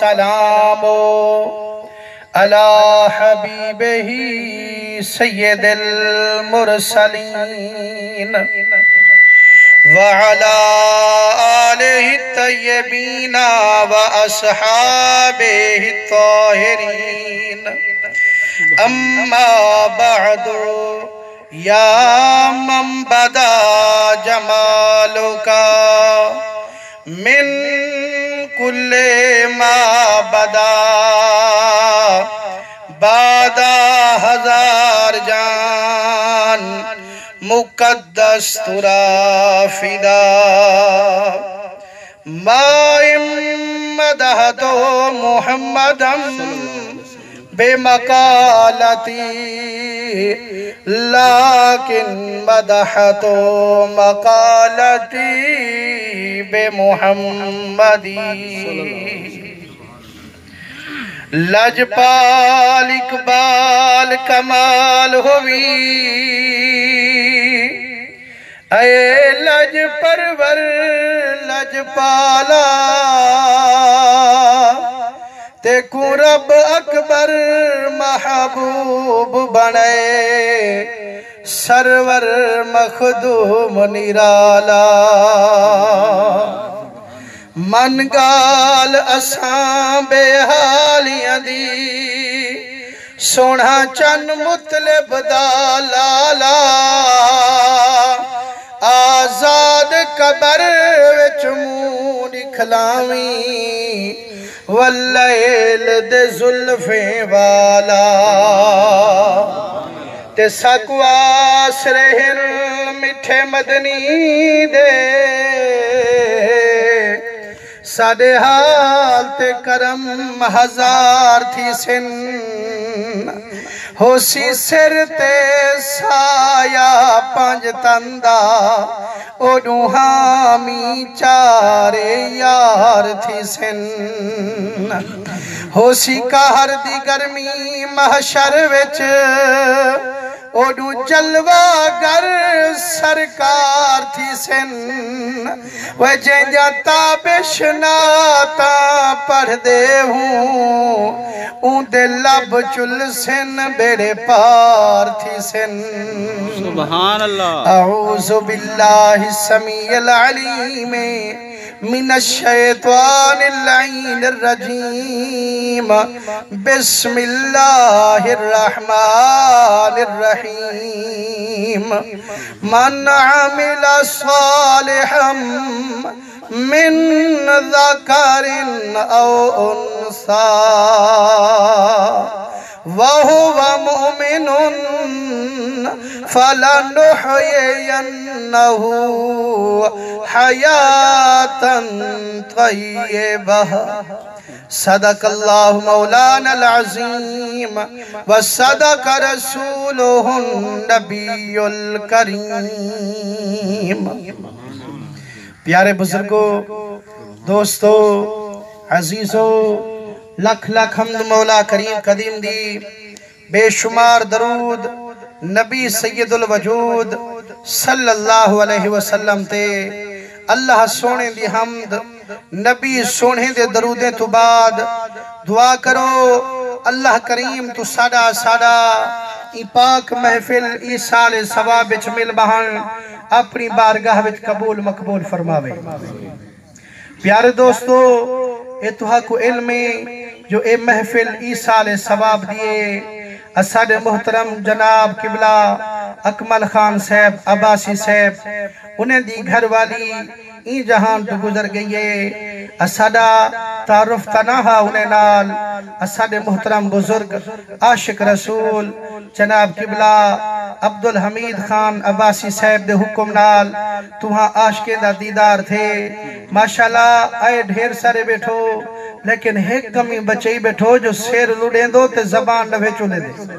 والسلام على حبيبه سيد المرسلين وعلى آله الطيبين وأصحابه الطاهرين أما بعد يا من بدا جمالك من كل ما بدا بعد ہزار جان مقدس ترا فدا ما مدحت محمدا بمقالتی لیکن مدحت مقالتی بمحمدی لجپال اقبال کمال ہوئی اے لج پرور لجپالا تیکو رب اکبر محبوب بنے سرور مخدوم نرالا منگال اساں بے حالیاں دی سونا چن مطلب دا لالا آزاد قبر وچ منہ نکھلاویں واللیل دے زلفیں والا تے سکواس رہن مٹھے مدنی دے ساڑے حال تے کرم ہزار تھی سن ہو سی سر تے سایہ پانچ تندہ اوڈو حامی چارے یار تھی سن ہو سی کہر دی گرمی محشر وچ اوڈو جلوہ گر سرکار تھی سن وجہ تابش ناتا پڑھ دے ہوں اون دے لب چل سن بیڑے پار تھی سن سبحان اللہ اعوذ باللہ السمیع العلیم من الشیطان اللعین الرجیم بسم اللہ الرحمن الرحیم من عمل صالحا من ذکر او انثى وهو مؤمن فلنحيينه حياة طيبة صدق الله مولانا العظيم وصدق رسوله النبي الكريم پیارے بزرگوں دوستو عزیزو لکھ لکھ حمد مولا کریم قدیم دی بے شمار درود نبی سید الوجود صلی اللہ علیہ وسلم تے اللہ سونے دی حمد نبی سونے دے درودیں تو بعد دعا کرو اللہ کریم تو ساڑا ای پاک محفل ای سال ثواب وچ مل بہن اپنی بارگاہ وچ قبول مقبول فرماوے پیارے دوستو اے توہا کو علم جو اے محفل ای سال ثواب دیے اساد محترم جناب قبلہ اکمل خان صاحب عباسی صاحب انہیں دی گھر والی ای جہان تو گزر گئی ہے اسادہ تعارف تناہا انہیں نال اساد محترم بزرگ عاشق رسول جناب قبلہ عبدالحمید خان عباسی صاحب دے حکم نال توہاں عاشقیں دا دیدار تھے ماشاءاللہ آئے ڈھیر سارے بیٹھو لیکن ایک کمی بچائی بیٹھو جو سیر لڑیں دو تے زبان نوے چولے دے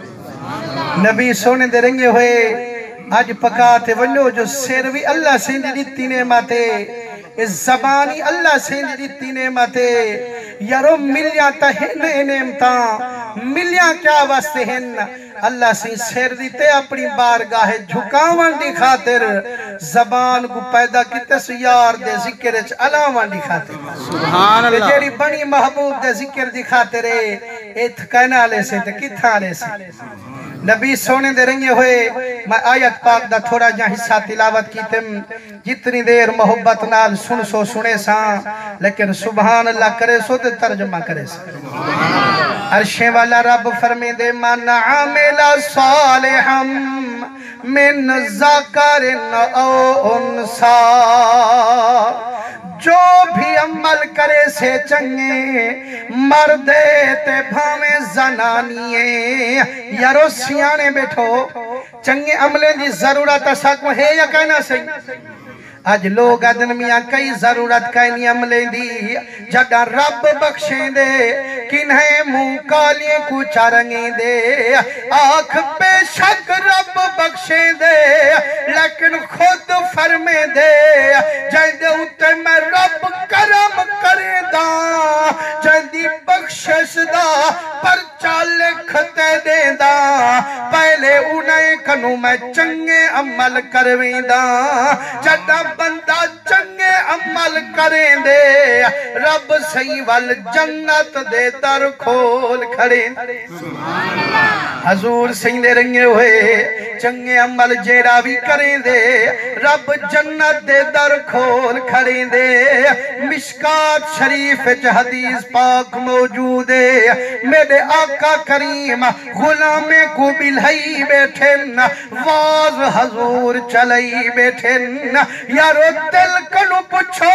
نبی سونے دے رنگے ہوئے آج پکاتے ونو جو سیر بھی اللہ سے دیتی نعمتے اس زبانی اللہ سے دیتی نعمتے یارو مل جاتا ہے نعمتاں ملیاں کیا واسطے ہیں اللہ سی سیر دیتے اپنی بارگاہ جھکاون دی خاطر زبان کو پیدا کیتے سے یار دے ذکر علاوان دی خاطر سبحان اللہ جیڑی بنی محبوب دے ذکر دی خاطر ایتھ کہنا لے سے تے کتھا لے سے نبی سونے دے رنگے ہوئے میں آیت پاک دا تھوڑا جہاں حصہ تلاوت کیتم جتنی دیر محبت نال سن سو سنے ساں لیکن سبحان اللہ کرے سو تے ترجمہ کرے سو عرشے والا رب فرمے دے من عامل صالحا من ذکر او انسا جو بھی عمل کرے سے چنگے مردے تے بھاویں زنانیے یارو سیانے بیٹھو چنگے عملیں دی ضرورت ساکو ہے یا کہنا صحیح آج لوگ آدمیاں کئی ضرورت کہنی عملیں دی جگہ رب بخشیں دے کنہیں منہ کالیے کو چارنگیں دے آنکھ بے شک رب بخشیں دے لیکن خود فرمے دے جائدے ہوتے میں رب کرم کرے دا جائدی بخشش دا پرچہ لکھتے دے دا پہلے انہیں کنوں میں چنگے عمل کرویں دا جدہ بندہ چنگے عمل کریں دے رب صحیح وال جنت دے در کھول کھڑیں حضور صحیح دے رنگے ہوئے چنگے عمل جیڑا بھی کریں دے رب جنت دے در کھول کھڑیں دے مشکات شریف حدیث پاک موجود ہے میرے آقا کریم غلامے کو بلہی بیٹھن واز حضور چلئی بیٹھن یارو دل کنو پچھو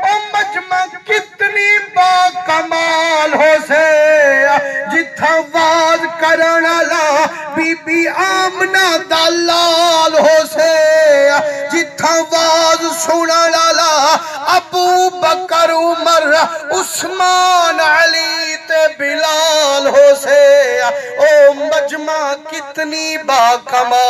او مجمع کتنی با کمال ہو سے جتھا واز کرنا لا بی بی آمنہ دلال ہو سے جتھا واز سننا لا ابو بکر عمر عثمان علی تے بلال ہو سے او مجمع کتنی با کمال